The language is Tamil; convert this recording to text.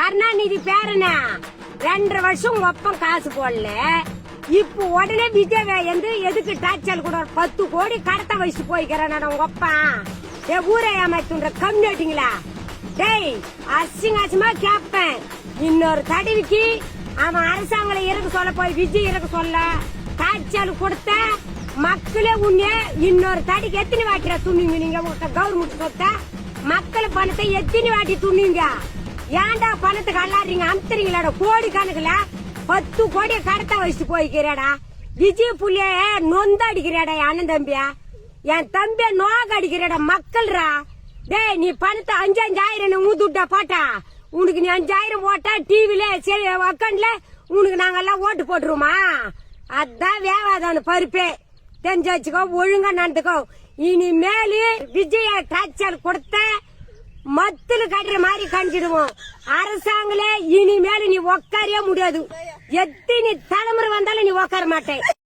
கருணாநிதி பேரனா 2.5 வருஷம் உங்க அப்பன் காசு போடல. இப்ப உடனே விஜய் வந்து எதுக்கு டாச்சல் கூட 10 கோடி கடத்த வயசு போய்க்கிறேன் உங்க அப்பா. ஊரை ஏமாத்துன்ற கம்யூனிட்டிங்களா? டேய் அசிங்கமா கேப்பேன். இன்னொரு தடவைக்கு அவன் அரசாங்கம் இருக்க சொல்ல போய் விஜய் இருக்க சொல்ல டாச்சல் கொடுத்த மக்களே உன்ன இன்னொரு தடிக்கு எத்தனை வாட்டியா துண்ணுங்க? நீங்க கவர்மெண்ட் சொத்த மக்கள் பணத்தை எத்தனை வாட்டி துண்ணுங்க? ஏன்டா பணத்துக்கு அல்லாடுறீங்க? அமுத்துறீங்களாடா கோடி கணக்குல 10 கோடியை கடத்த வயசு போய்க்கிறாடா. விஜய் புள்ளிய நொந்த அடிக்கிறாடா என் அண்ணன் தம்பியா. என் தம்பிய நோக அடிக்கிறாடா மக்கள்ரா. டேய் நீ பணத்தை 5,000 ஊத்துட்டா போட்டா உனக்கு நீ 5,000 போட்டா டிவில சரி அக்கௌண்ட்ல உனக்கு நாங்கெல்லாம் ஓட்டு போட்டுருவோமா? அதான் வேவாதான பருப்பே தெரிஞ்சு வச்சுக்கோ. ஒழுங்கா நடந்துக்கோ. இனிமேலு விஜய டாச்சல் கொடுத்த மத்துல கட்டுற மாதிரி கணிச்சிடுவோம். அரசாங்களே இனிமேல நீ உக்காரவே முடியாது. எத்தனை தலைமுறை வந்தாலும் நீ உக்கார மாட்டேன்.